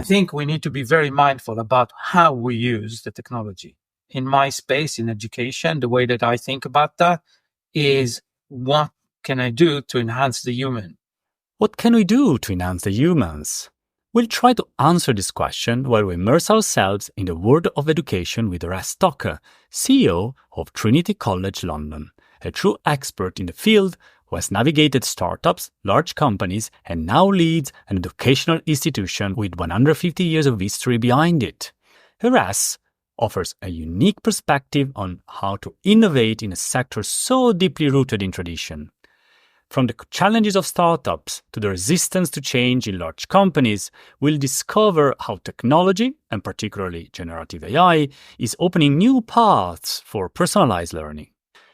think we need to be very mindful about how we use the technology. In my space, in education, the way that I think about that is, what can I do to enhance the human? What can we do to enhance the humans? We'll try to answer this question while we immerse ourselves in the world of education with Erez Tocker, CEO of Trinity College London, a true expert in the field who has navigated startups, large companies, and now leads an educational institution with 150 years of history behind it. Erez offers a unique perspective on how to innovate in a sector so deeply rooted in tradition. From the challenges of startups to the resistance to change in large companies, we'll discover how technology, and particularly generative AI, is opening new paths for personalized learning.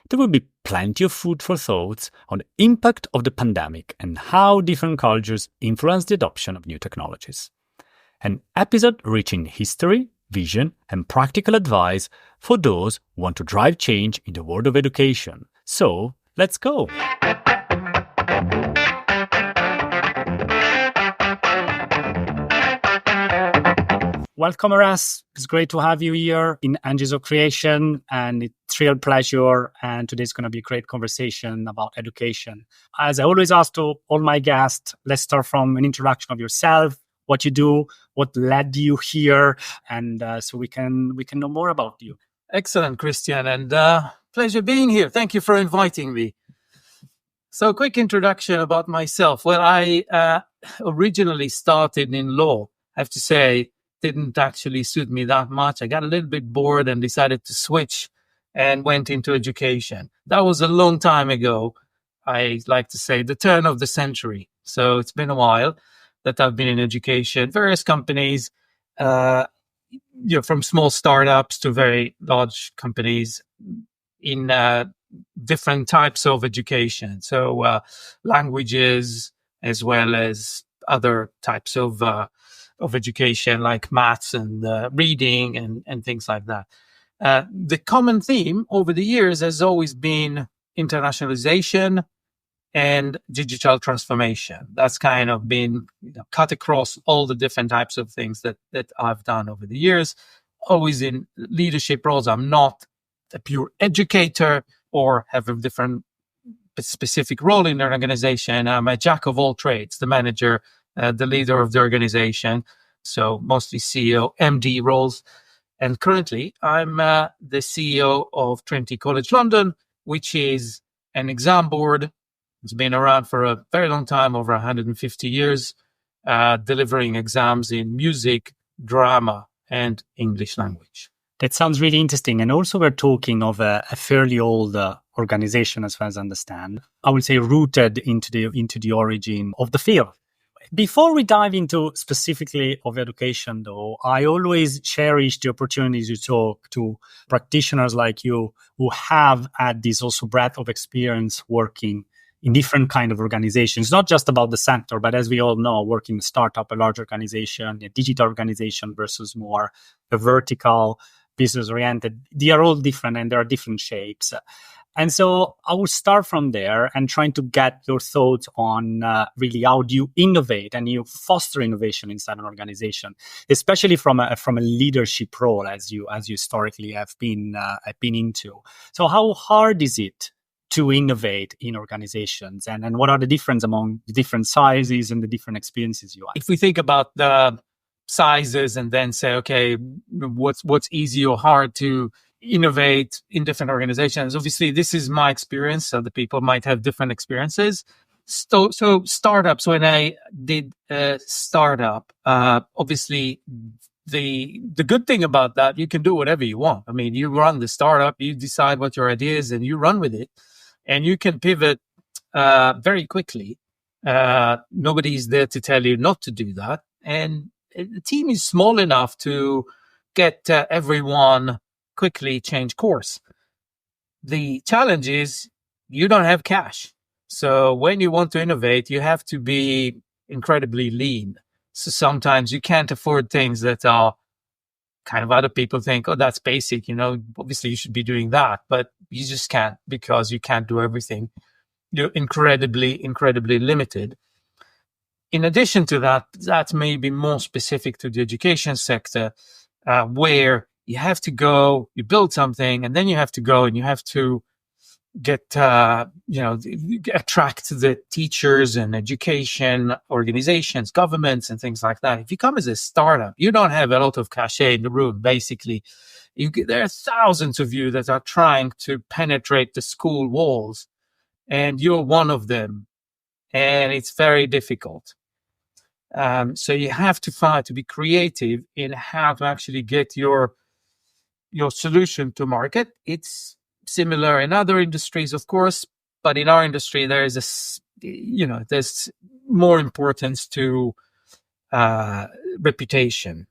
There will be plenty of food for thought on the impact of the pandemic and how different cultures influence the adoption of new technologies. An episode rich in history, vision, and practical advice for those who want to drive change in the world of education. So, let's go! Welcome, Erez. It's great to have you here in Angie's of Creation, and it's a real pleasure. And today's going to be a great conversation about education. As I always ask to all my guests, let's start from an introduction of yourself, what you do, what led you here, and so we can know more about you. Excellent, Christian, and pleasure being here. Thank you for inviting me. So, quick introduction about myself. Well, I originally started in law. I have to say, didn't actually suit me that much. I got a little bit bored and decided to switch and went into education. That was a long time ago. I like to say the turn of the century. So it's been a while that I've been in education, various companies, from small startups to very large companies in different types of education. So languages as well as other types of education like maths and reading and things like that. The common theme over the years has always been internationalization and digital transformation. That's kind of been cut across all the different types of things that I've done over the years, always in leadership roles. I'm not a pure educator or have a different specific role in an organization. I'm a jack of all trades, the manager, the leader of the organization, so mostly CEO, MD roles. And currently, I'm the CEO of Trinity College London, which is an exam board. It's been around for a very long time, over 150 years, delivering exams in music, drama, and English language. That sounds really interesting. And also we're talking of a fairly old organization, as far as I understand. I would say rooted into the origin of the field. Before we dive into specifically of education, though, I always cherish the opportunity to talk to practitioners like you who have had this also breadth of experience working in different kind of organizations, not just about the sector, but as we all know, working in a startup, a large organization, a digital organization versus more a vertical, business-oriented. They are all different and there are different shapes. And so I will start from there and trying to get your thoughts on really how do you innovate and you foster innovation inside an organization, especially from a leadership role as you historically have been into. So how hard is it to innovate in organizations, and what are the difference among the different sizes and the different experiences you have? If we think about the sizes and then say, okay, what's easy or hard to innovate in different organizations. Obviously, this is my experience. So the people might have different experiences. So startups, when I did a startup, obviously the good thing about that, you can do whatever you want. I mean, you run the startup, you decide what your idea is and you run with it, and you can pivot very quickly. Nobody's there to tell you not to do that. And the team is small enough to get everyone quickly change course. The challenge is you don't have cash. So when you want to innovate, you have to be incredibly lean. So sometimes you can't afford things that are kind of other people think, oh, that's basic. Obviously you should be doing that, but you just can't because you can't do everything. You're incredibly, incredibly limited. in addition to that, that may be more specific to the education sector, where you have to go, you build something, and then you have to go and you have to get, attract the teachers and education organizations, governments, and things like that. If you come as a startup, you don't have a lot of cachet in the room, basically. There are thousands of you that are trying to penetrate the school walls, and you're one of them, and it's very difficult. So you have to try to be creative in how to actually get your solution to market. It's similar in other industries, of course, but in our industry, there is there's more importance to reputation.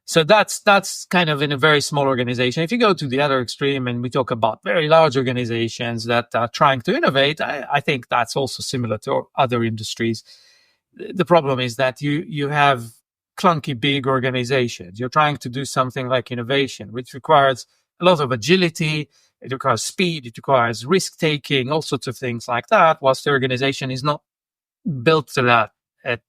So that's kind of in a very small organization. If you go to the other extreme and we talk about very large organizations that are trying to innovate, I think that's also similar to other industries. The problem is that you have clunky big organizations. You're trying to do something like innovation, which requires a lot of agility. It requires speed. It requires risk taking, all sorts of things like that. Whilst the organization is not built to that at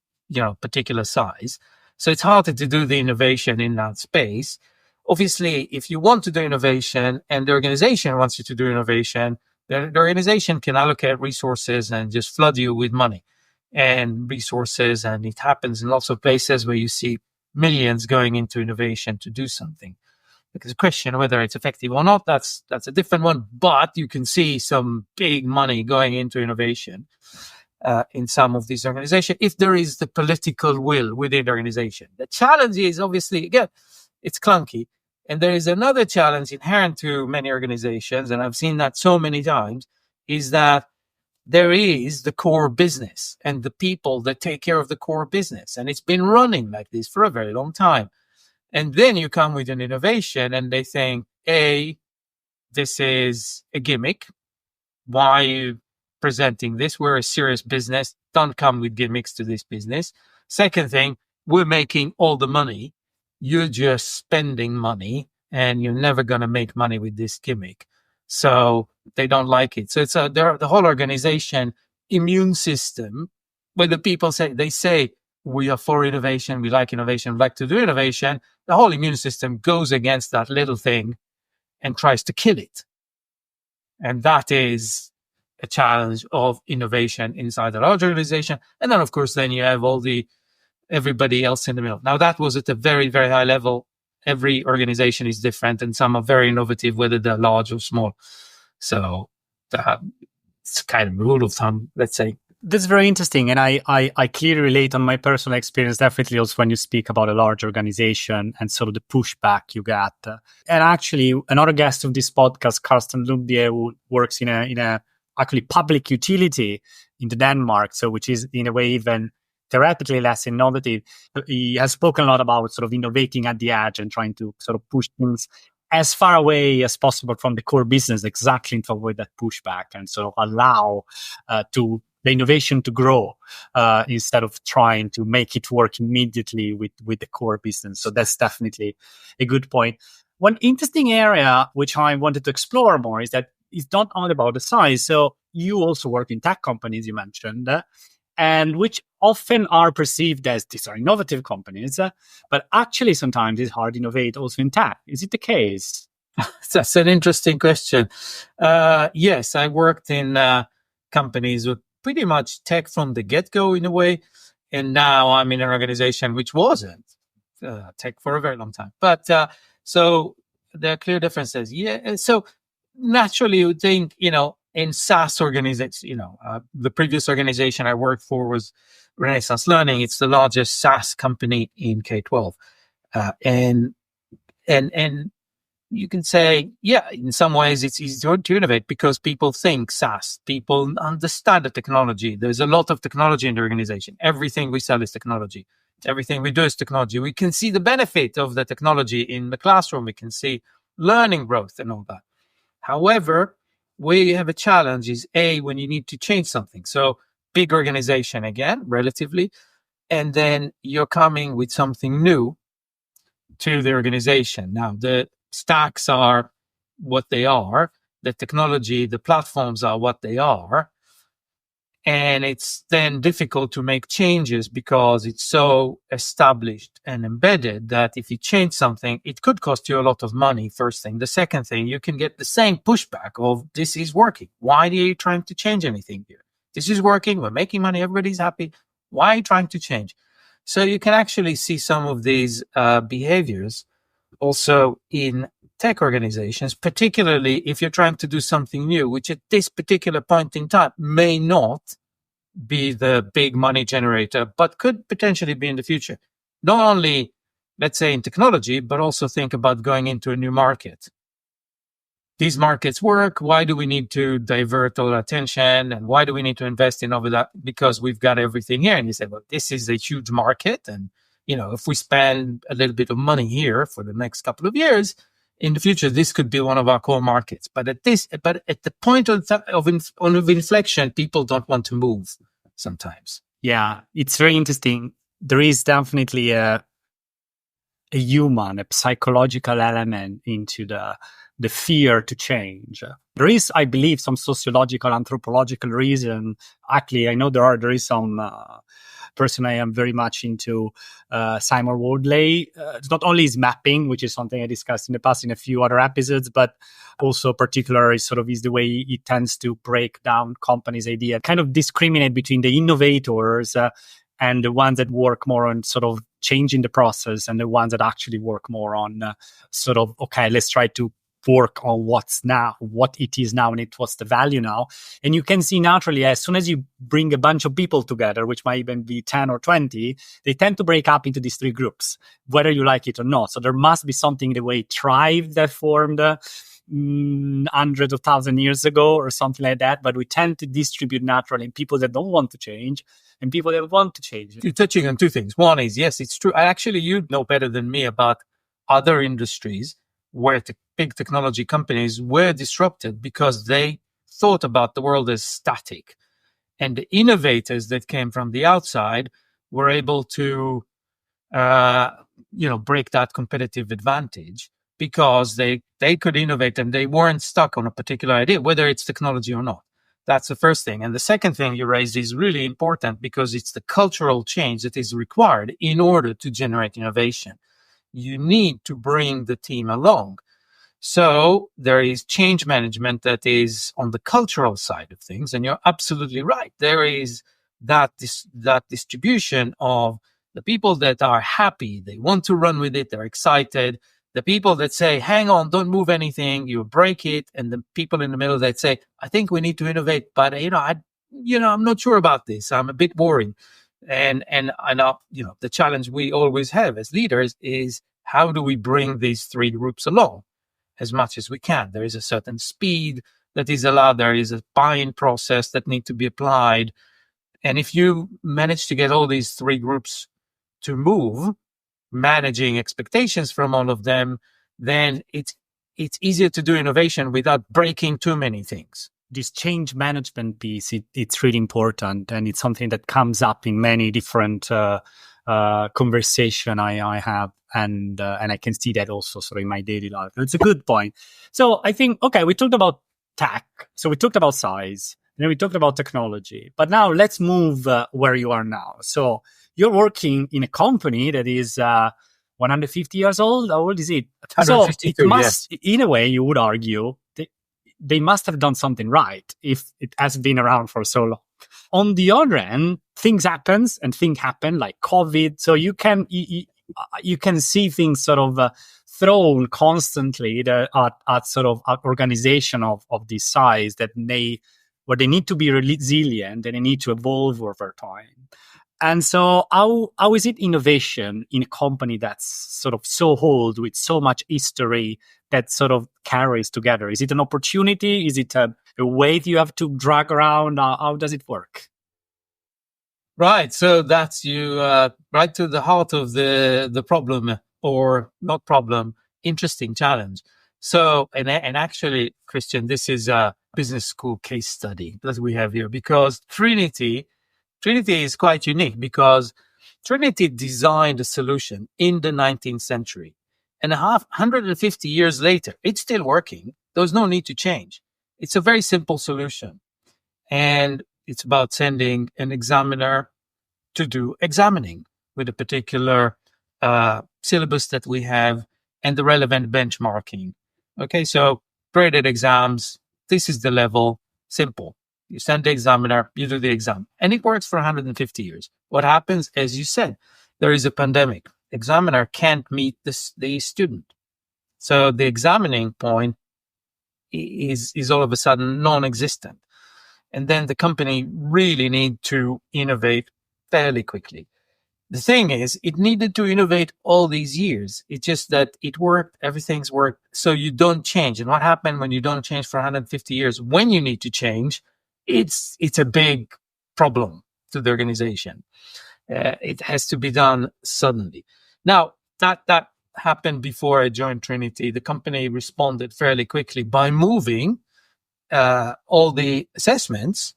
particular size, so it's harder to do the innovation in that space. Obviously, if you want to do innovation and the organization wants you to do innovation, the organization can allocate resources and just flood you with money and resources. And it happens in lots of places where you see millions going into innovation to do something. Because the question of whether it's effective or not, that's a different one. But you can see some big money going into innovation in some of these organizations, if there is the political will within the organization. The challenge is, obviously, again, it's clunky. And there is another challenge inherent to many organizations, and I've seen that so many times, is that there is the core business and the people that take care of the core business. And it's been running like this for a very long time. And then you come with an innovation and they think, A, this is a gimmick. Why are you presenting this? We're a serious business. Don't come with gimmicks to this business. Second thing, we're making all the money. You're just spending money and you're never going to make money with this gimmick. So they don't like it. So it's the whole organization immune system where the people say, we are for innovation. We like innovation. We like to do innovation. The whole immune system goes against that little thing and tries to kill it. And that is a challenge of innovation inside a large organization. And then, of course, then you have everybody else in the middle. Now, that was at a very, very high level. Every organization is different, and some are very innovative, whether they're large or small. So it's kind of a rule of thumb, let's say. That's very interesting. And I clearly relate on my personal experience, definitely also when you speak about a large organization and sort of the pushback you get. And actually, another guest of this podcast, Carsten Lundbye, who works in a actually public utility in Denmark, so which is in a way even theoretically less innovative. He has spoken a lot about sort of innovating at the edge and trying to sort of push things as far away as possible from the core business, exactly to avoid that pushback and sort of allow the innovation to grow instead of trying to make it work immediately with the core business. So that's definitely a good point. One interesting area which I wanted to explore more is that it's not only about the size. So you also work in tech companies, you mentioned, and which often are perceived as these are innovative companies, but actually sometimes it's hard to innovate also in tech. Is it the case? That's an interesting question. Yes, I worked in companies with pretty much tech from the get-go in a way. And now I'm in an organization which wasn't tech for a very long time. But so there are clear differences. Yeah. So naturally you think, in SaaS organizations, the previous organization I worked for was Renaissance Learning. It's the largest SaaS company in K-12. And you can say, yeah, in some ways it's easy to innovate because people think SaaS. People understand the technology. There's a lot of technology in the organization. Everything we sell is technology. Everything we do is technology. We can see the benefit of the technology in the classroom. We can see learning growth and all that. However, where you have a challenge is when you need to change something. So big organization again, relatively, and then you're coming with something new to the organization. Now, the stacks are what they are. The technology, the platforms are what they are. And it's then difficult to make changes because it's so established and embedded that if you change something, it could cost you a lot of money, first thing. The second thing, you can get the same pushback of this is working. Why are you trying to change anything here? This is working. We're making money. Everybody's happy. Why are you trying to change? So you can actually see some of these behaviors also in tech organizations, particularly if you're trying to do something new, which at this particular point in time may not be the big money generator, but could potentially be in the future. Not only, let's say, in technology, but also think about going into a new market. These markets work. Why do we need to divert all our attention? And why do we need to invest in over that? Because we've got everything here. And you say, well, this is a huge market. And, if we spend a little bit of money here for the next couple of years, in the future, this could be one of our core markets. But at the point of inflection, people don't want to move sometimes. Yeah, it's very interesting. There is definitely a human, a psychological element into the fear to change. There is, I believe, some sociological, anthropological reason. Actually, I know there is some person I am very much into, Simon Wardley. It's not only his mapping, which is something I discussed in the past in a few other episodes, but also particular is the way he tends to break down companies' idea, kind of discriminate between the innovators and the ones that work more on sort of changing the process and the ones that actually work more on okay, let's try to work on what it is now and what's the value now. And you can see naturally, as soon as you bring a bunch of people together, which might even be 10 or 20, they tend to break up into these three groups, whether you like it or not. So there must be something in the way tribe that formed hundreds of thousands of years ago or something like that. But we tend to distribute naturally in people that don't want to change and people that want to change. You're touching on two things. One is, yes, it's true. Actually, you know better than me about other industries where big technology companies were disrupted because they thought about the world as static. And the innovators that came from the outside were able to, break that competitive advantage because they could innovate and they weren't stuck on a particular idea, whether it's technology or not. That's the first thing. And the second thing you raised is really important because it's the cultural change that is required in order to generate innovation. You need to bring the team along. So there is change management that is on the cultural side of things. And you're absolutely right. There is that distribution of the people that are happy. They want to run with it. They're excited. The people that say, hang on, don't move anything, you break it. And the people in the middle that say, I think we need to innovate, but I'm not sure about this. I'm a bit worried. And the challenge we always have as leaders is how do we bring these three groups along as much as we can? There is a certain speed that is allowed. There is a buy-in process that needs to be applied. And if you manage to get all these three groups to move, managing expectations from all of them, then it's easier to do innovation without breaking too many things. This change management piece, it's really important, and it's something that comes up in many different conversation I have, and I can see that also sort of in my daily life. It's a good point. So I think, okay, we talked about tech, so we talked about size, and then we talked about technology, but now let's move where you are now. So you're working in a company that is 150 years old. How old is it? So it must, in a way, you would argue, they must have done something right if it has been around for so long. On the other end, things happen like COVID. So you can see things sort of thrown constantly at sort of organization of this size where they need to be resilient and they need to evolve over time. And so how is it innovation in a company that's sort of so old with so much history that sort of carries together? Is it an opportunity? Is it a weight you have to drag around? How does it work? Right. So that's you right to the heart of the problem, or not problem, interesting challenge. So, and actually, Christian, this is a business school case study that we have here, because Trinity is quite unique because Trinity designed a solution in the 19th century, and 150 years later, it's still working. There's no need to change. It's a very simple solution. And It's about sending an examiner to do examining with a particular syllabus that we have and the relevant benchmarking. Okay, so graded exams, this is the level, simple. You send the examiner, you do the exam, and it works for 150 years. What happens, as you said, there is a pandemic. Examiner can't meet the student. So the examining point is all of a sudden non-existent. And then the company really need to innovate fairly quickly. The thing is, it needed to innovate all these years. It's just that it worked, everything's worked, so you don't change. And what happened when you don't change for 150 years? When you need to change, it's a big problem to the organization. It has to be done suddenly. Now, that happened before I joined Trinity. The company responded fairly quickly by moving all the assessments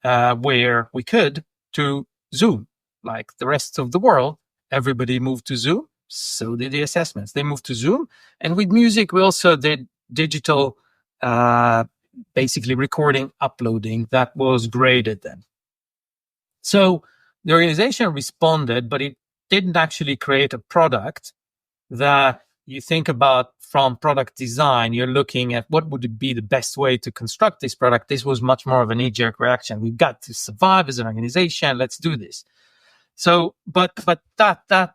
where we could to Zoom. Like the rest of the world, everybody moved to Zoom. So did the assessments. They moved to Zoom. And with music, we also did digital, basically recording, uploading that was graded then. So the organization responded, but it didn't actually create a product that you think about from product design. You're looking at what would be the best way to construct this product. This was much more of a knee-jerk reaction. We've got to survive as an organization. Let's do this. So, but that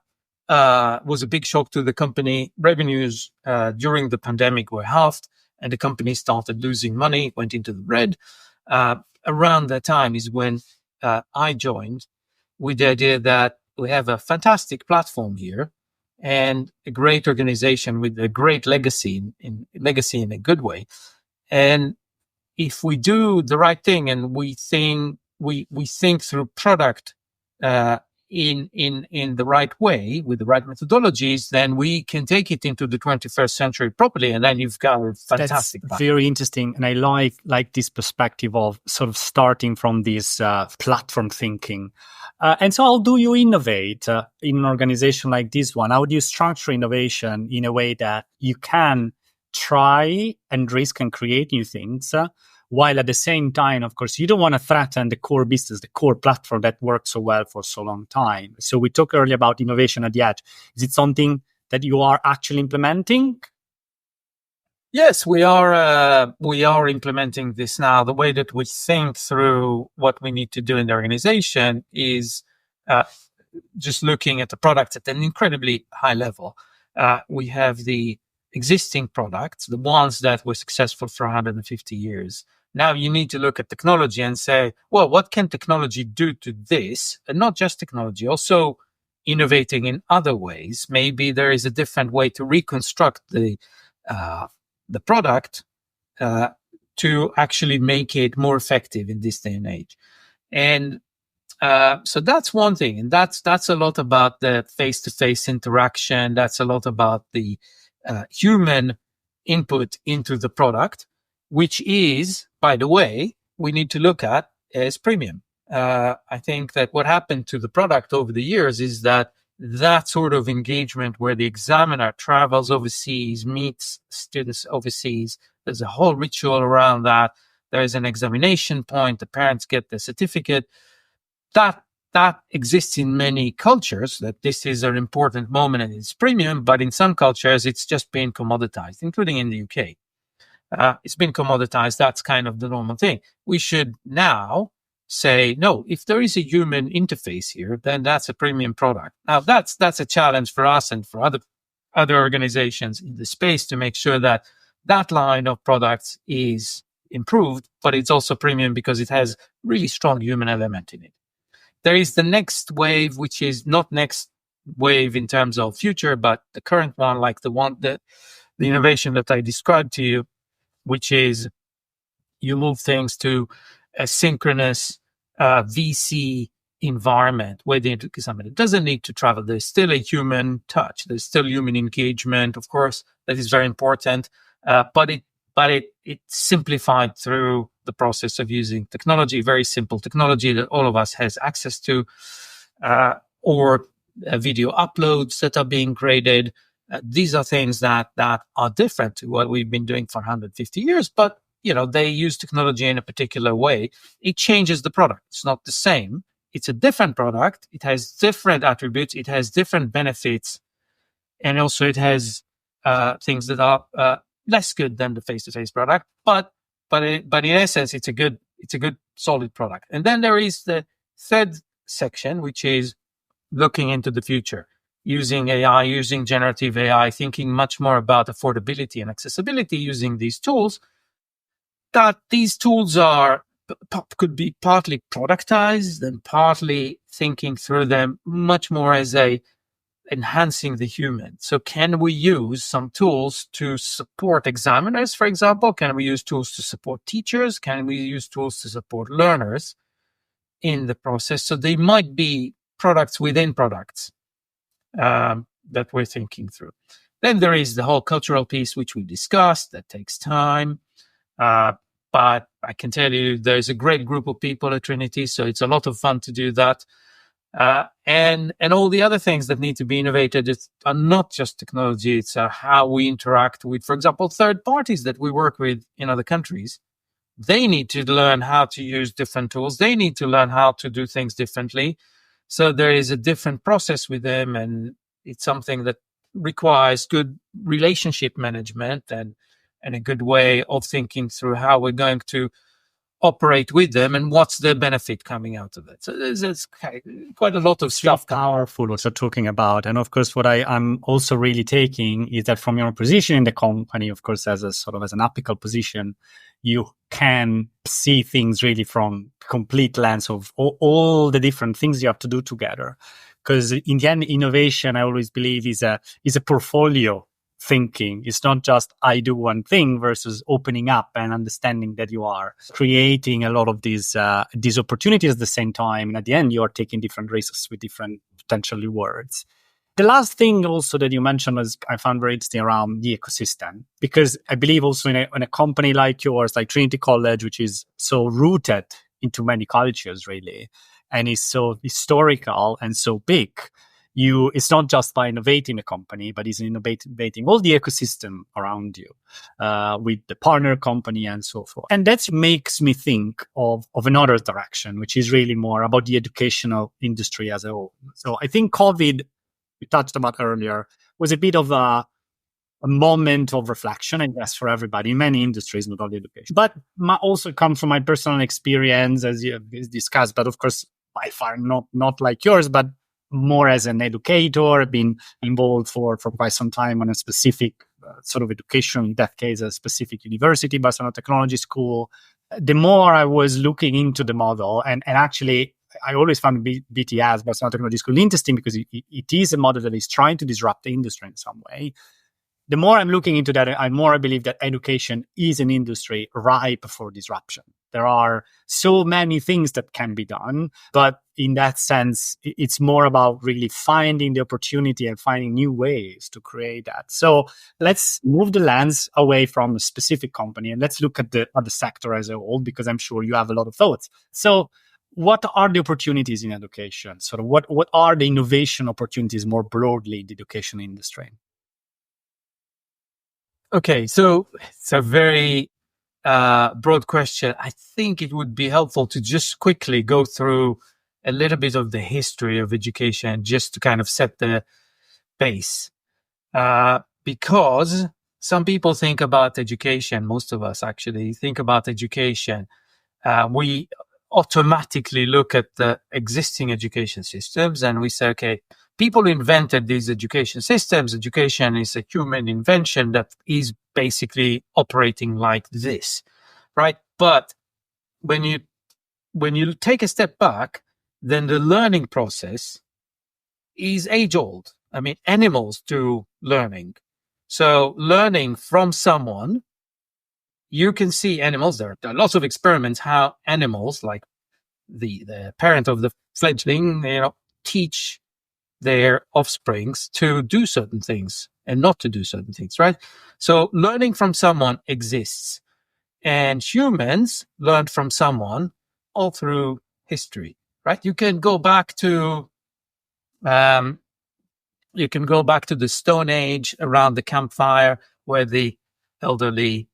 was a big shock to the company. Revenues during the pandemic were halved, and the company started losing money, went into the red. Around that time is when I joined, with the idea that we have a fantastic platform here and a great organization with a great legacy in a good way. And if we do the right thing and we think through product in the right way with the right methodologies, then we can take it into the 21st century properly, and then you've got a fantastic. That's very interesting, and I like this perspective of sort of starting from this platform thinking. And so, how do you innovate in an organization like this one? How do you structure innovation in a way that you can try and risk and create new things? While at the same time, of course, you don't want to threaten the core business, the core platform that worked so well for so long time. So we talked earlier about innovation at the edge. Is it something that you are actually implementing? Yes, we are implementing this now. The way that we think through what we need to do in the organization is just looking at the products at an incredibly high level. We have the existing products, the ones that were successful for 150 years. Now you need to look at technology and say, well, what can technology do to this? And not just technology, also innovating in other ways. Maybe there is a different way to reconstruct the product to actually make it more effective in this day and age. And so that's one thing. And that's a lot about the face-to-face interaction. That's a lot about the human input into the product, which is, by the way, we need to look at as premium. I think that what happened to the product over the years is that sort of engagement where the examiner travels overseas, meets students overseas, there's a whole ritual around that. There is an examination point. The parents get the certificate. That exists in many cultures, that this is an important moment and it's premium, but in some cultures, it's just been commoditized, including in the UK. It's been commoditized. That's kind of the normal thing. We should now say, no, if there is a human interface here, then that's a premium product. Now, that's a challenge for us and for other organizations in the space to make sure that that line of products is improved, but it's also premium because it has really strong human element in it. There is the next wave, which is not next wave in terms of future, but the current one, like the innovation that I described to you, which is you move things to a synchronous VC environment where the examiner doesn't need to travel. There's still a human touch. There's still human engagement, of course, that is very important. But it's simplified through the process of using technology, very simple technology that all of us has access to, or video uploads that are being graded. These are things that are different to what we've been doing for 150 years, but they use technology in a particular way, it changes the product. It's not the same. It's a different product. It has different attributes. It has different benefits. And also it has things that are less good than the face-to-face product. But in essence, it's a good solid product. And then there is the third section, which is looking into the future, using AI, using generative AI, thinking much more about affordability and accessibility using these tools. That these tools could be partly productized and partly thinking through them much more as enhancing the human. So can we use some tools to support examiners, for example? Can we use tools to support teachers? Can we use tools to support learners in the process? So they might be products within products that we're thinking through. Then there is the whole cultural piece, which we discussed, that takes time. But I can tell you there's a great group of people at Trinity, so it's a lot of fun to do that. And all the other things that need to be innovated are not just technology, it's how we interact with, for example, third parties that we work with in other countries. They need to learn how to use different tools. They need to learn how to do things differently. So there is a different process with them, and it's something that requires good relationship management and a good way of thinking through how we're going to operate with them and what's the benefit coming out of it. So there's quite a lot of stuff. Powerful what you're talking about. And of course, what I'm also really taking is that from your position in the company, of course, as an apical position, you can see things really from complete lens of all the different things you have to do together. Because in the end, innovation, I always believe, is a portfolio thinking. It's not just I do one thing versus opening up and understanding that you are creating a lot of these opportunities at the same time. And at the end, you are taking different risks with different potential rewards. The last thing also that you mentioned was I found very interesting around the ecosystem, because I believe also in a company like yours, like Trinity College, which is so rooted into many cultures really, and is so historical and so big, it's not just by innovating a company, but it's innovating all the ecosystem around you with the partner company and so forth. And that makes me think of another direction, which is really more about the educational industry as a whole. So I think COVID, we touched about earlier, was a bit of a moment of reflection, I guess, for everybody in many industries, not only education. But also comes from my personal experience, as you have discussed, but of course, by far not like yours, but more as an educator, been involved for quite some time on a specific sort of education, in that case, a specific university, Barcelona Technology School. The more I was looking into the model, and actually, I always found BTS, Barcelona Technology School, interesting because it is a model that is trying to disrupt the industry in some way. The more I'm looking into that, I believe that education is an industry ripe for disruption. There are so many things that can be done, but in that sense, it's more about really finding the opportunity and finding new ways to create that. So let's move the lens away from a specific company and let's look at the sector as a whole, because I'm sure you have a lot of thoughts. So what are the opportunities in education? Sort of what are the innovation opportunities more broadly in the education industry? Okay, so it's a very broad question. I think it would be helpful to just quickly go through a little bit of the history of education, just to kind of set the base. Because some people think about education, most of us actually think about education. We automatically look at the existing education systems and we say, okay, people invented these education systems. Education is a human invention that is basically operating like this, right? But when you take a step back, then the learning process is age old. I mean, animals do learning. So learning from someone, you can see animals, there are lots of experiments how animals, like the parent of the fledgling, teach their offsprings to do certain things and not to do certain things, right? So learning from someone exists, and humans learned from someone all through history, right? You can go back to the Stone Age around the campfire, where the elderly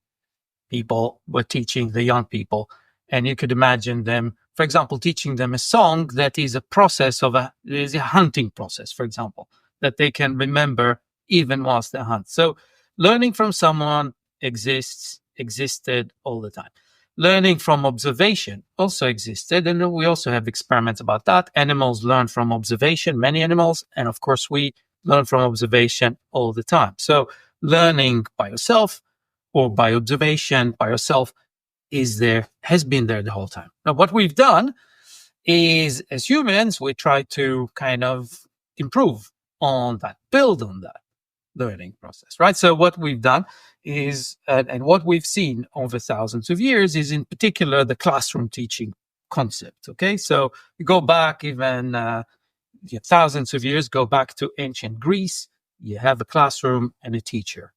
people were teaching the young people. And you could imagine them, for example, teaching them a song that is a process is a hunting process, for example, that they can remember even whilst they hunt. So learning from someone existed all the time. Learning from observation also existed. And we also have experiments about that. Animals learn from observation, many animals. And of course, we learn from observation all the time. So learning by yourself or by observation by yourself has been there the whole time. Now, what we've done is, as humans, we try to kind of improve on that, build on that learning process, right? So what we've done is, and what we've seen over thousands of years is in particular the classroom teaching concept, okay? So you go back even thousands of years, go back to ancient Greece, you have a classroom and a teacher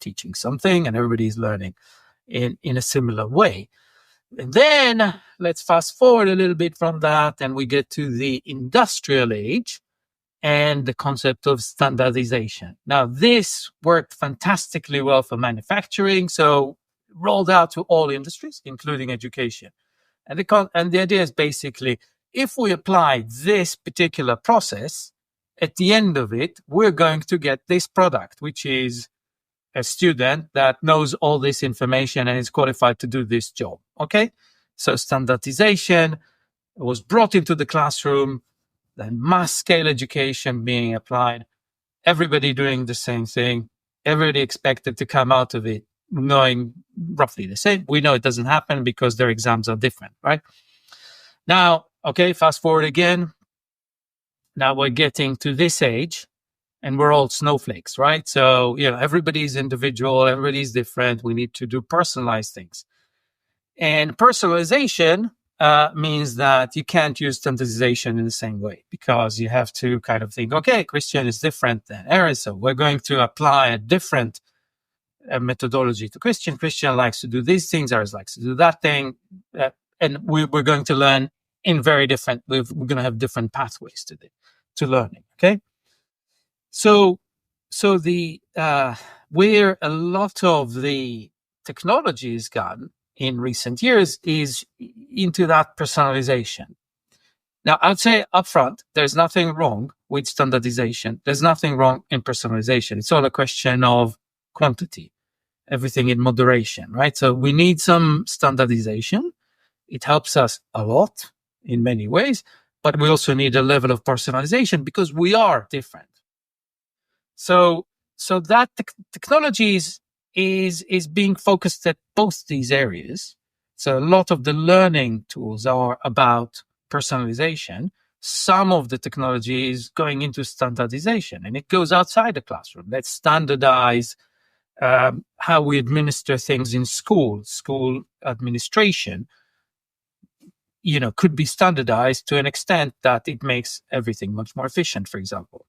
teaching something, and everybody's learning in a similar way. And then let's fast forward a little bit from that, and we get to the industrial age and the concept of standardization. Now, this worked fantastically well for manufacturing, so rolled out to all industries, including education. And the idea is basically, if we apply this particular process, at the end of it, we're going to get this product, which is a student that knows all this information and is qualified to do this job. Okay. So standardization was brought into the classroom, then mass scale education being applied, everybody doing the same thing, everybody expected to come out of it knowing roughly the same. We know it doesn't happen because their exams are different, right? Now, okay, fast forward again. Now we're getting to this age, and we're all snowflakes, right? So, everybody's individual, everybody's different. We need to do personalized things. And personalization means that you can't use standardization in the same way, because you have to kind of think, okay, Christian is different than Erez, so we're going to apply a different methodology to Christian. Christian likes to do these things, Erez likes to do that thing. And we're going to learn in very different, we're going to have different pathways to learning, okay? So the where a lot of the technology has gone in recent years is into that personalization. Now, I'd say upfront, there's nothing wrong with standardization. There's nothing wrong in personalization. It's all a question of quantity, everything in moderation, right? So we need some standardization. It helps us a lot in many ways, but we also need a level of personalization because we are different. So that technology is being focused at both these areas. So a lot of the learning tools are about personalization. Some of the technology is going into standardization, and it goes outside the classroom. Let's standardize how we administer things in school. School administration, could be standardized to an extent that it makes everything much more efficient, for example.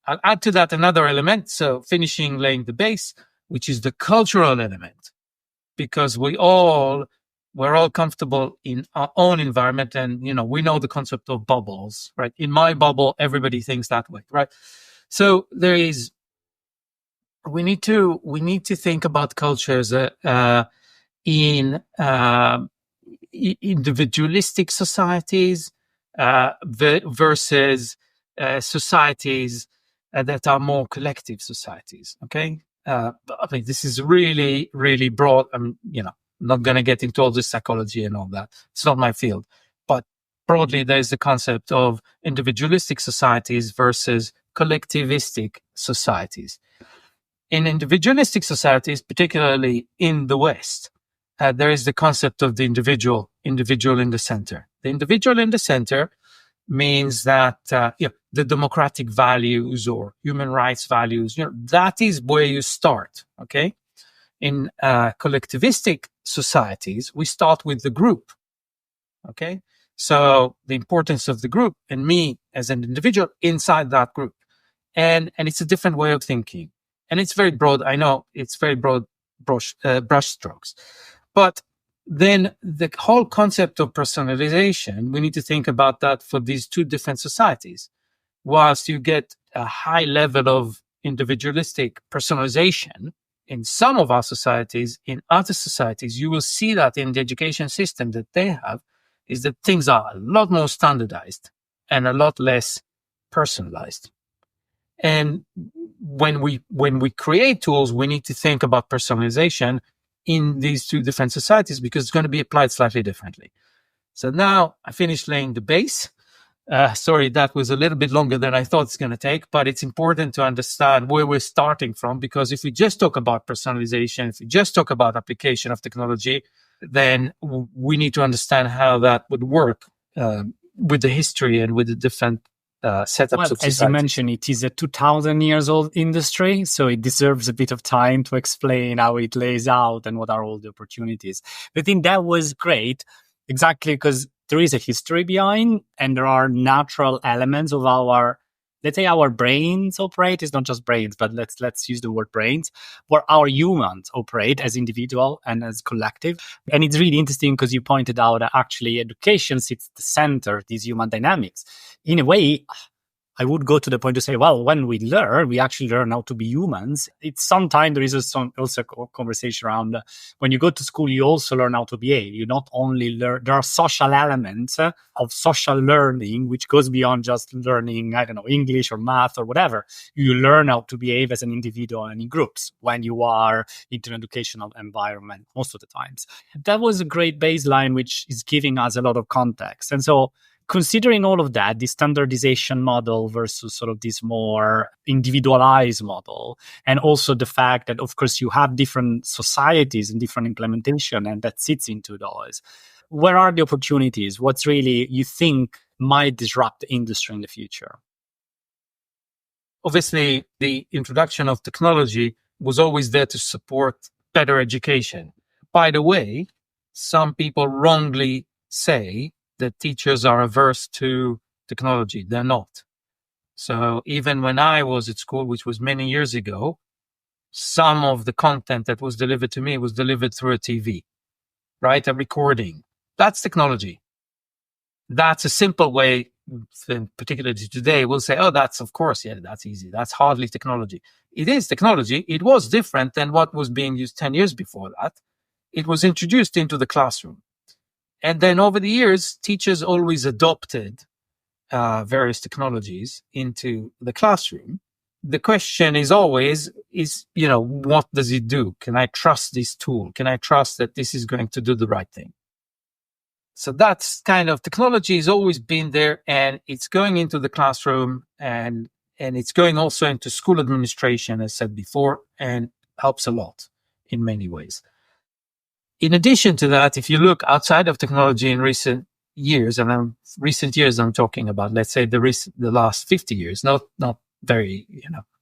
I'll add to that another element. So laying the base, which is the cultural element, because we're all comfortable in our own environment. And, we know the concept of bubbles, right? In my bubble, everybody thinks that way, right? So we need to think about cultures in individualistic societies versus societies that are more collective societies. Okay, I mean, this is really, really broad. I'm, not going to get into all the psychology and all that. It's not my field. But broadly, there's the concept of individualistic societies versus collectivistic societies. In individualistic societies, particularly in the West, there is the concept of the individual in the center. The individual in the center means that the democratic values or human rights values, that is where you start. Okay, in collectivistic societies, we start with the group. Okay, so the importance of the group and me as an individual inside that group, and it's a different way of thinking, and it's very broad. I know it's very broad brush strokes, but then the whole concept of personalization, we need to think about that for these two different societies. Whilst you get a high level of individualistic personalization, in some of our societies, in other societies, you will see that in the education system that they have, is that things are a lot more standardized and a lot less personalized. And when we create tools, we need to think about personalization in these two different societies because it's going to be applied slightly differently. So now I finished laying the base. Sorry, that was a little bit longer than I thought it's going to take, but it's important to understand where we're starting from, because if we just talk about personalization, if we just talk about application of technology, then we need to understand how that would work with the history and with the different setups of society. As you mentioned, it is a 2,000 years old industry, so it deserves a bit of time to explain how it lays out and what are all the opportunities. But I think that was great, exactly because there is a history behind, and there are natural elements of our, let's say, our brains operate. It's not just brains, but let's use the word brains, where our humans operate as individual and as collective. And it's really interesting because you pointed out that actually education sits at the center of these human dynamics. In a way, I would go to the point to say, well, when we learn, we actually learn how to be humans. It's sometimes there is also a conversation around when you go to school, you also learn how to behave. You not only learn, there are social elements of social learning, which goes beyond just learning, I don't know, English or math or whatever. You learn how to behave as an individual and in groups when you are in an educational environment most of the times. That was a great baseline, which is giving us a lot of context. And so considering all of that, the standardization model versus sort of this more individualized model, and also the fact that, of course, you have different societies and different implementation, and that sits into those. Where are the opportunities? What's really you think might disrupt the industry in the future? Obviously, the introduction of technology was always there to support better education. By the way, some people wrongly say that teachers are averse to technology. They're not. So even when I was at school, which was many years ago, some of the content that was delivered to me was delivered through a TV, right? A recording. That's technology. That's a simple way, particularly today, we'll say, oh, that's, of course, yeah, that's easy. That's hardly technology. It is technology. It was different than what was being used 10 years before that. It was introduced into the classroom. And then over the years, teachers always adopted various technologies into the classroom. The question is always, what does it do? Can I trust this tool? Can I trust that this is going to do the right thing? So that's kind of technology has always been there, and it's going into the classroom, and it's going also into school administration, as said before, and helps a lot in many ways. In addition to that, if you look outside of technology in recent years, and I'm talking about, let's say, the last 50 years, not very,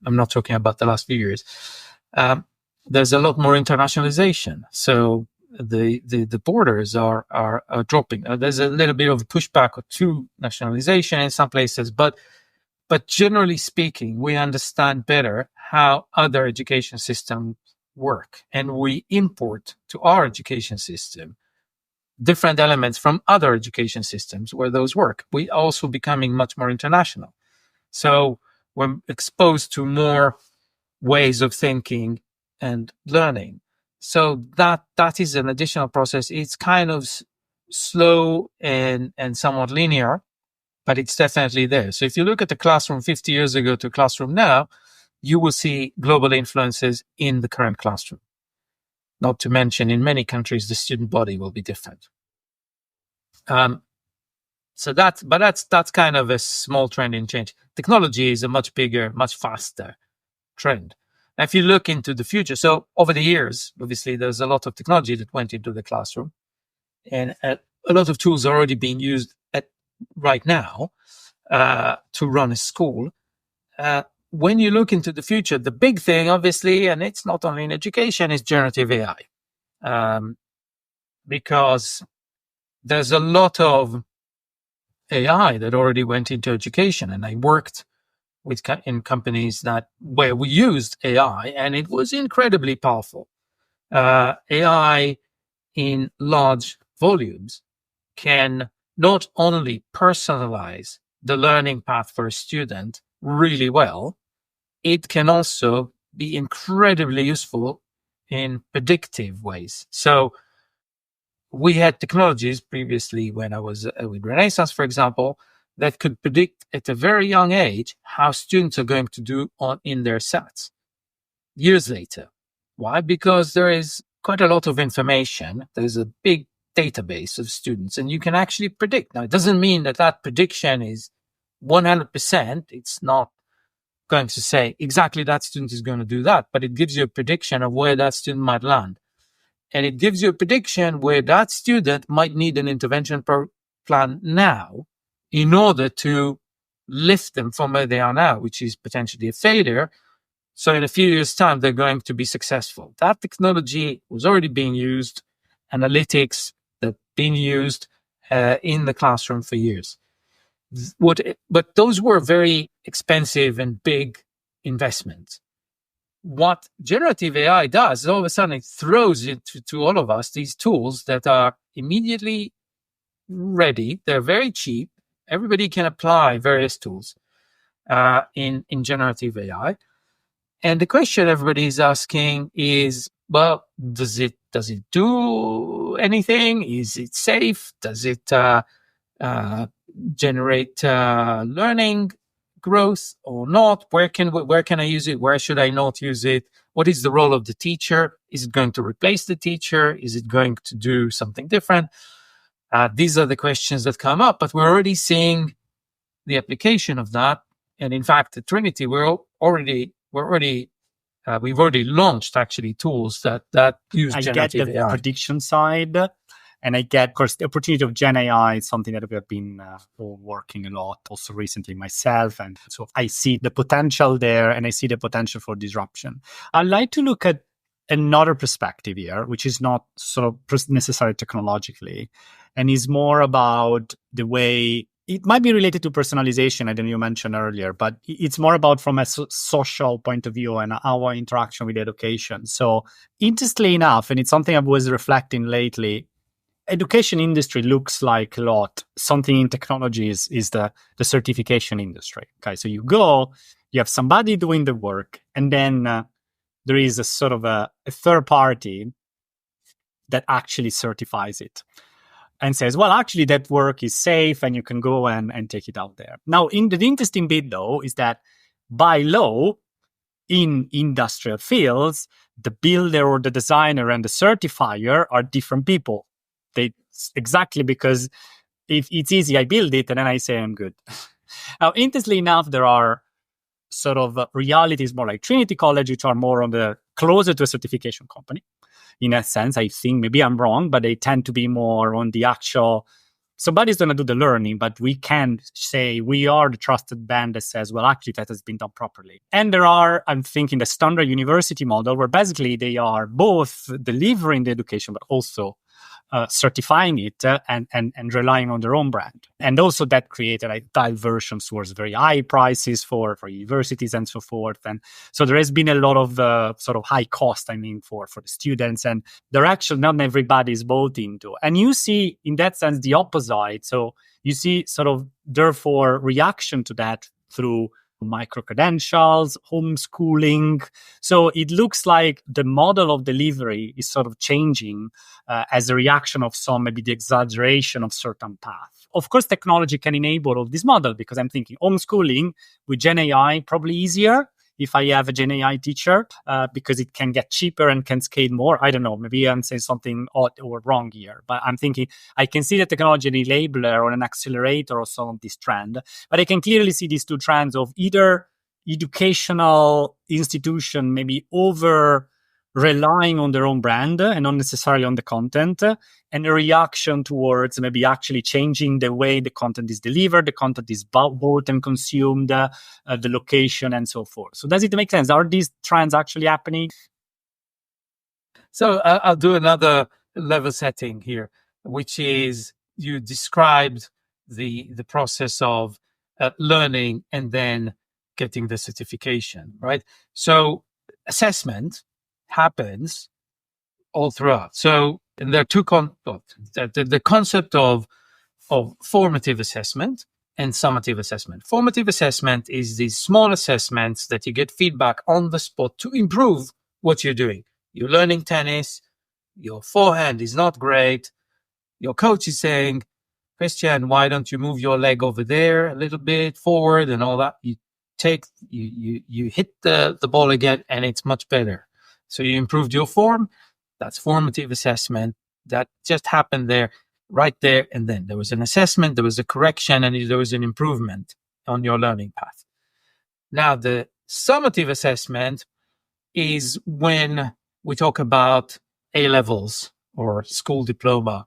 I'm not talking about the last few years. There's a lot more internationalization. So the borders are dropping. There's a little bit of pushback to nationalization in some places, but generally speaking, we understand better how other education systems work, and we import to our education system different elements from other education systems where those work. We also becoming much more international. So we're exposed to more ways of thinking and learning. So that is an additional process. It's kind of slow and somewhat linear, but it's definitely there. So if you look at the classroom 50 years ago to classroom now, you will see global influences in the current classroom. Not to mention, in many countries, the student body will be different. So that's kind of a small trend in change. Technology is a much bigger, much faster trend. Now, if you look into the future, so over the years, obviously, there's a lot of technology that went into the classroom, and a lot of tools are already being used right now to run a school. When you look into the future, the big thing, obviously, and it's not only in education, is generative AI. Because there's a lot of AI that already went into education, and I worked in companies where we used AI, and it was incredibly powerful. AI in large volumes can not only personalize the learning path for a student really well, it can also be incredibly useful in predictive ways. So we had technologies previously when I was with Renaissance, for example, that could predict at a very young age how students are going to do in their sets years later. Why? Because there is quite a lot of information. There's a big database of students, and you can actually predict. Now, it doesn't mean that prediction is 100%. It's not going to say exactly that student is going to do that, but it gives you a prediction of where that student might land. And it gives you a prediction where that student might need an intervention plan now in order to lift them from where they are now, which is potentially a failure. So in a few years' time, they're going to be successful. That technology was already being used, analytics that being used in the classroom for years. But those were very expensive and big investments. What generative AI does is all of a sudden it throws to all of us these tools that are immediately ready. They're very cheap. Everybody can apply various tools in generative AI. And the question everybody is asking is, well, does it do anything? Is it safe? Does it generate learning growth or not? Where can I use it? Where should I not use it? What is the role of the teacher? Is it going to replace the teacher? Is it going to do something different? These are the questions that come up, but we're already seeing the application of that. And in fact, at Trinity, we've already launched actually tools that use generative AI. I get the prediction side, and I get, of course, the opportunity of Gen AI is something that we have been working a lot also recently myself. And so I see the potential there, and I see the potential for disruption. I'd like to look at another perspective here, which is not sort of necessarily technologically, and is more about the way it might be related to personalization, I know you mentioned earlier, but it's more about from a social point of view and our interaction with education. So interestingly enough, and it's something I was reflecting lately, education industry looks like a lot. Something in technology is the certification industry. Okay, so you have somebody doing the work, and then there is a sort of a third party that actually certifies it and says, well, actually, that work is safe and you can go and take it out there. Now, the interesting bit, though, is that by law, in industrial fields, the builder or the designer and the certifier are different people. Exactly because if it's easy, I build it and then I say I'm good. Now, interestingly enough, there are sort of realities more like Trinity College, which are more on the closer to a certification company. In a sense, I think maybe I'm wrong, but they tend to be more on the actual, somebody's going to do the learning, but we can say we are the trusted band that says, well, actually that has been done properly. And there are, I'm thinking, the standard university model where basically they are both delivering the education, but also certifying it and relying on their own brand. And also that created diversions towards very high prices for universities and so forth. And so there has been a lot of sort of high cost, for the students. And they're actually not everybody is bought into. And you see in that sense the opposite. So you see sort of therefore reaction to that through micro-credentials, homeschooling. So it looks like the model of delivery is sort of changing as a reaction of some, maybe the exaggeration of certain paths. Of course, technology can enable all this model because I'm thinking homeschooling with Gen AI probably easier if I have a Gen AI teacher because it can get cheaper and can scale more. I don't know, maybe I'm saying something odd or wrong here, but I'm thinking I can see the technology an enabler or an accelerator of some of this trend, but I can clearly see these two trends of either educational institution maybe over relying on their own brand and not necessarily on the content, and a reaction towards maybe actually changing the way the content is delivered, the content is bought and consumed, the location, and so forth. So does it make sense? Are these trends actually happening? So I'll do another level setting here, which is you described the process of learning and then getting the certification, right? So assessment happens all throughout. So and there are two the concept of formative assessment and summative assessment. Formative assessment is these small assessments that you get feedback on the spot to improve what you're doing. You're learning tennis. Your forehand is not great. Your coach is saying, Christian, why don't you move your leg over there a little bit forward and all that? You hit the ball again and it's much better. So you improved your form. That's formative assessment. That just happened there, right there. And then there was an assessment, there was a correction, and there was an improvement on your learning path. Now, the summative assessment is when we talk about A levels or school diploma,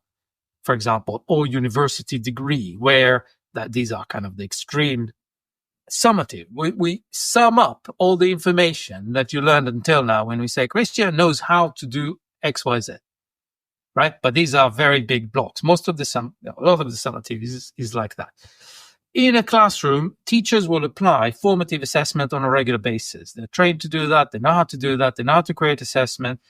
for example, or university degree, where these are kind of the extreme summative. We sum up all the information that you learned until now when we say Christian knows how to do X, Y, Z, right? But these are very big blocks. A lot of the summative is like that. In a classroom, teachers will apply formative assessment on a regular basis. They're trained to do that. They know how to do that. They know how to create assessments,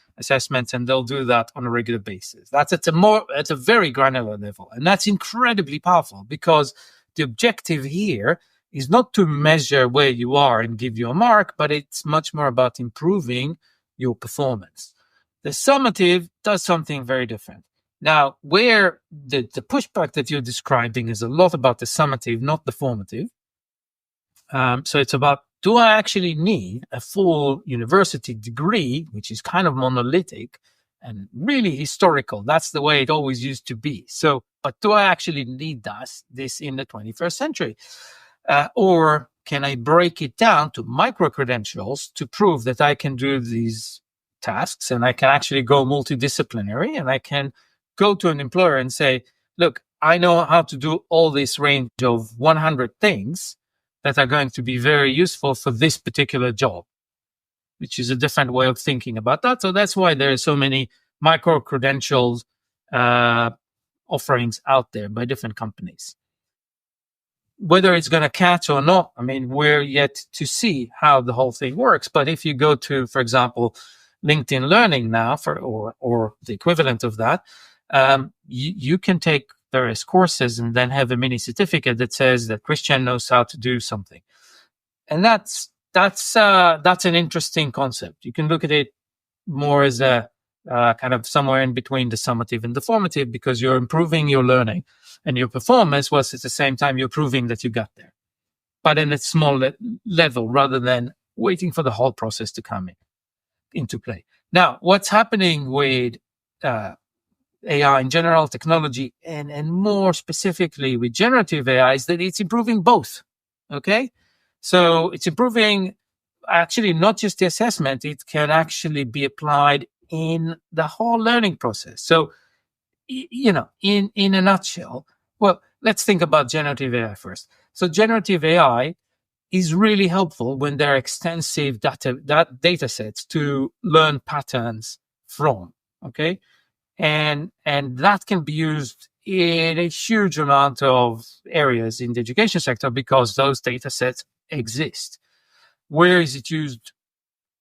and they'll do that on a regular basis. That's at a very granular level. And that's incredibly powerful because the objective here is not to measure where you are and give you a mark, but it's much more about improving your performance. The summative does something very different. Now, where the pushback that you're describing is a lot about the summative, not the formative. So it's about, do I actually need a full university degree, which is kind of monolithic and really historical? That's the way it always used to be. So, but do I actually need this in the 21st century? Or can I break it down to micro-credentials to prove that I can do these tasks and I can actually go multidisciplinary and I can go to an employer and say, look, I know how to do all this range of 100 things that are going to be very useful for this particular job, which is a different way of thinking about that. So that's why there are so many micro-credentials offerings out there by different companies. Whether it's going to catch or not, I mean, we're yet to see how the whole thing works. But if you go to, for example, LinkedIn Learning now, or the equivalent of that, you can take various courses and then have a mini certificate that says that Christian knows how to do something, and that's an interesting concept. You can look at it more as a kind of somewhere in between the summative and the formative, because you're improving your learning and your performance, whilst at the same time you're proving that you got there, but in a small level rather than waiting for the whole process to come into play. Now, what's happening with AI in general, technology, and more specifically with generative AI is that it's improving both. Okay? So it's improving actually not just the assessment, it can actually be applied in the whole learning process. So, in a nutshell, well, let's think about generative AI first. So generative AI is really helpful when there are extensive data sets to learn patterns from. Okay? And that can be used in a huge amount of areas in the education sector because those data sets exist. Where is it used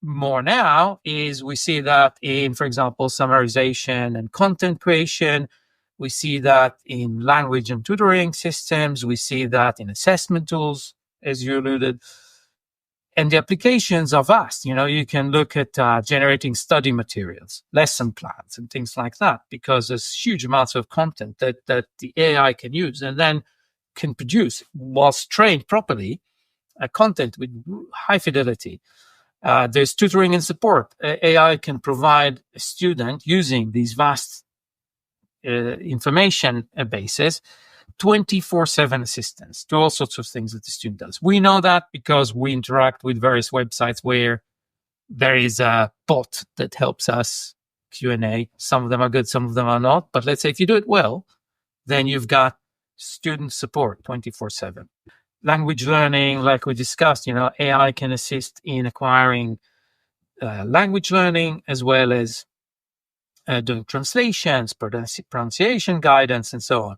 more now is we see that in, for example, summarization and content creation. We see that in language and tutoring systems. We see that in assessment tools, as you alluded. And the applications are vast. You can look at generating study materials, lesson plans, and things like that, because there's huge amounts of content that the AI can use and then can produce, whilst trained properly, content with high fidelity. There's tutoring and support. AI can provide a student using these vast information bases 24/7 assistance to all sorts of things that the student does. We know that because we interact with various websites where there is a bot that helps us Q&A. Some of them are good, some of them are not. But let's say if you do it well, then you've got student support 24/7. Language learning, like we discussed, AI can assist in acquiring language learning as well as doing translations, pronunciation guidance, and so on.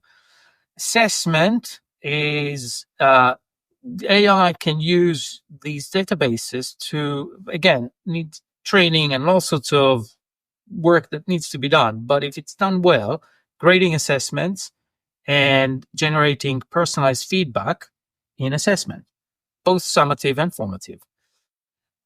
Assessment is AI can use these databases to, again, need training and all sorts of work that needs to be done. But if it's done well, grading assessments and generating personalized feedback in assessment, both summative and formative.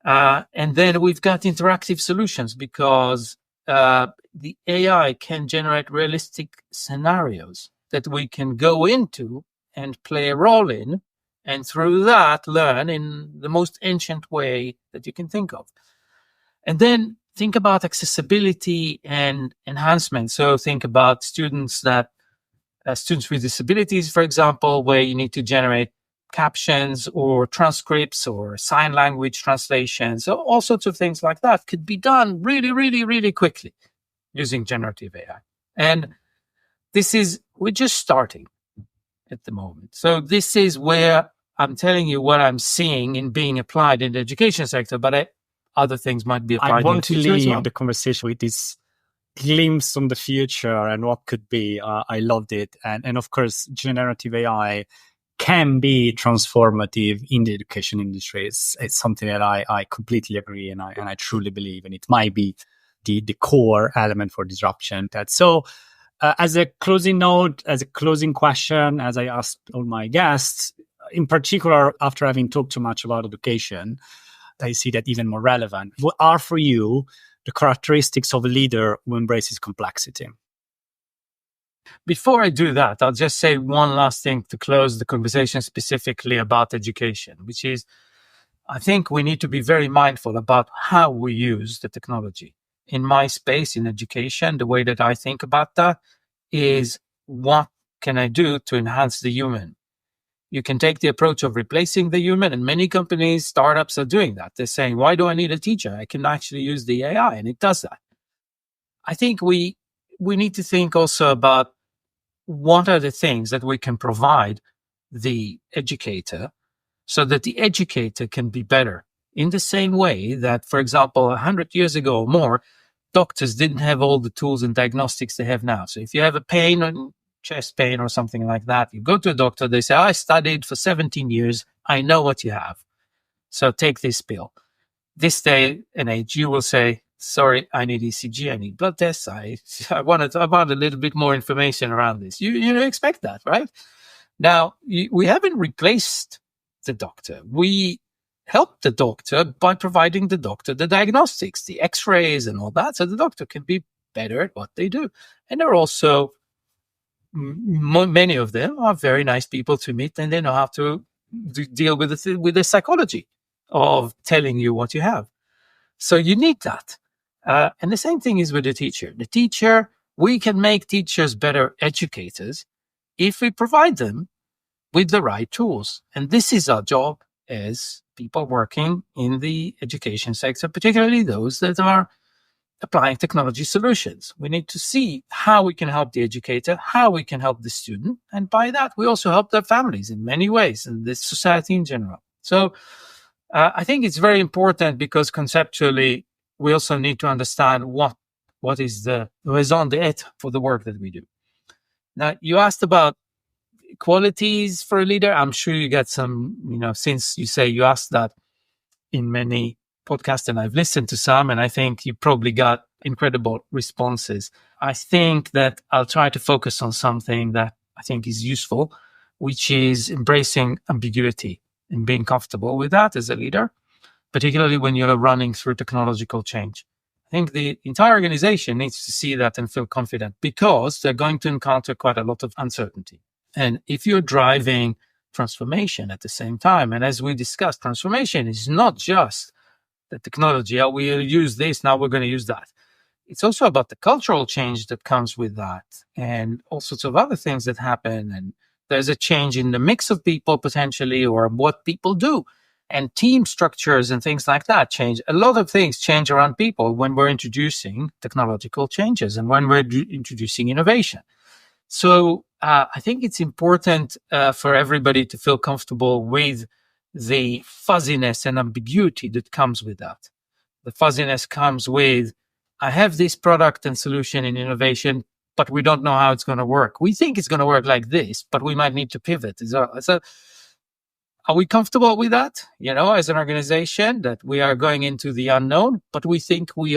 And then we've got interactive solutions because the AI can generate realistic scenarios that we can go into and play a role in, and through that learn in the most ancient way that you can think of. And then think about accessibility and enhancement. So think about students with disabilities, for example, where you need to generate captions or transcripts or sign language translations. So all sorts of things like that could be done really, really, really quickly using generative AI. And we're just starting at the moment. So this is where I'm telling you what I'm seeing in being applied in the education sector, but other things might be applied. I want to leave the conversation with this glimpse on the future and what could be. I loved it. And of course, generative AI can be transformative in the education industry. It's something that I completely agree and I truly believe, and it might be the core element for disruption. So as a closing note, as a closing question, as I asked all my guests, in particular, after having talked too much about education, I see that even more relevant. What are for you the characteristics of a leader who embraces complexity? Before I do that, I'll just say one last thing to close the conversation specifically about education, which is I think we need to be very mindful about how we use the technology. In my space, in education, the way that I think about that is what can I do to enhance the human? You can take the approach of replacing the human, and many companies, startups are doing that. They're saying, why do I need a teacher? I can actually use the AI, and it does that. I think we need to think also about what are the things that we can provide the educator so that the educator can be better. In the same way that, for example, 100 years ago or more, doctors didn't have all the tools and diagnostics they have now. So if you have a pain or chest pain or something like that, you go to a doctor, they say, I studied for 17 years, I know what you have. So take this pill. This day and age, you will say, sorry, I need ECG, I need blood tests, I want a little bit more information around this. You expect that, right? Now, we haven't replaced the doctor. We help the doctor by providing the doctor the diagnostics, the x-rays and all that, so the doctor can be better at what they do. And they're also, many of them are very nice people to meet, and they know how to deal with the psychology of telling you what you have. So you need that. And the same thing is with the teacher. The teacher, we can make teachers better educators if we provide them with the right tools. And this is our job as people working in the education sector, particularly those that are applying technology solutions. We need to see how we can help the educator, how we can help the student. And by that, we also help their families in many ways and the society in general. So I think it's very important because conceptually, we also need to understand what is the raison d'etre for the work that we do. Now, you asked about qualities for a leader. I'm sure you get some, since you say you asked that in many podcasts, and I've listened to some, and I think you probably got incredible responses. I think that I'll try to focus on something that I think is useful, which is embracing ambiguity and being comfortable with that as a leader, particularly when you're running through technological change. I think the entire organization needs to see that and feel confident because they're going to encounter quite a lot of uncertainty. And if you're driving transformation at the same time, and as we discussed, transformation is not just the technology, we'll use this, now we're going to use that. It's also about the cultural change that comes with that and all sorts of other things that happen. And there's a change in the mix of people potentially, or what people do, and team structures and things like that change. A lot of things change around people when we're introducing technological changes and when we're introducing innovation. So I think it's important for everybody to feel comfortable with the fuzziness and ambiguity that comes with that. The fuzziness comes with, I have this product and solution in innovation, but we don't know how it's going to work. We think it's going to work like this, but we might need to pivot. So are we comfortable with that, as an organization, that we are going into the unknown, but we think we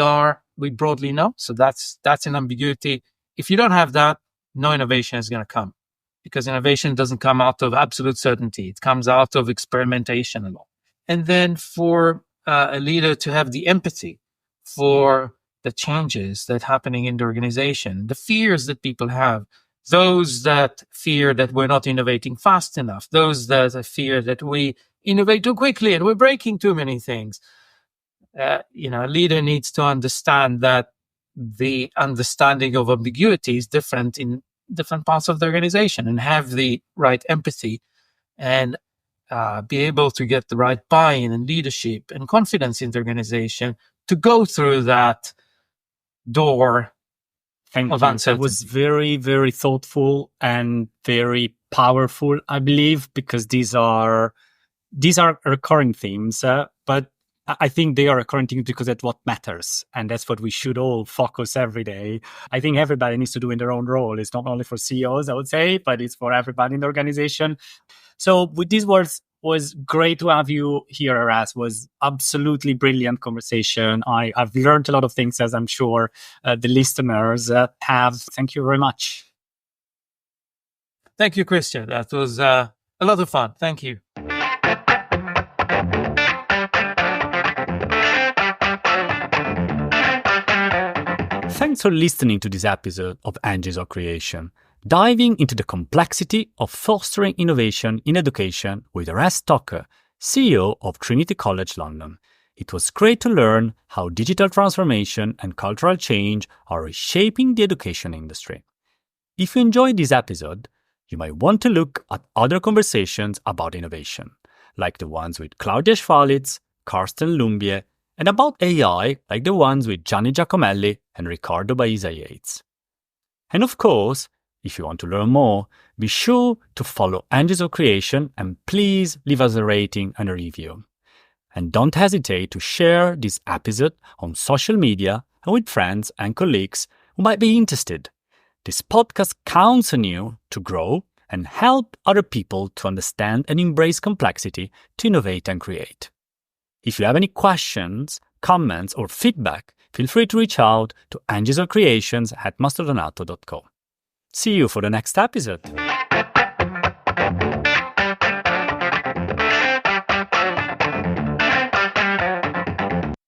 broadly know? So that's an ambiguity. If you don't have that, no innovation is going to come, because innovation doesn't come out of absolute certainty. It comes out of experimentation and all. And then for a leader to have the empathy for the changes that are happening in the organization, the fears that people have, those that fear that we're not innovating fast enough, those that fear that we innovate too quickly and we're breaking too many things. A leader needs to understand that the understanding of ambiguity is different in different parts of the organization, and have the right empathy and be able to get the right buy-in and leadership and confidence in the organization to go through that door of uncertainty. It was very, very thoughtful and very powerful, I believe, because these are recurring themes, but I think they are recurring themes because that's what matters, and that's what we should all focus every day. I think everybody needs to do in their own role. It's not only for CEOs, I would say, but it's for everybody in the organization. So with these words, was great to have you here, Erez. Was absolutely brilliant conversation. I've learned a lot of things, as I'm sure the listeners have. Thank you very much. Thank you, Christian. That was a lot of fun. Thank you. Thanks for listening to this episode of Angie's Creation, diving into the complexity of fostering innovation in education with Erez Tocker, CEO of Trinity College London. It was great to learn how digital transformation and cultural change are reshaping the education industry. If you enjoyed this episode, you might want to look at other conversations about innovation, like the ones with Claudia Schwalitz, Karsten Lumbier, and about AI, like the ones with Gianni Giacomelli and Riccardo Baisa-Yates. And of course, if you want to learn more, be sure to follow Angie's Creation and please leave us a rating and a review. And don't hesitate to share this episode on social media and with friends and colleagues who might be interested. This podcast counts on you to grow and help other people to understand and embrace complexity, to innovate and create. If you have any questions, comments, or feedback, feel free to reach out to angiesocreations@mastrodonato.com. See you for the next episode.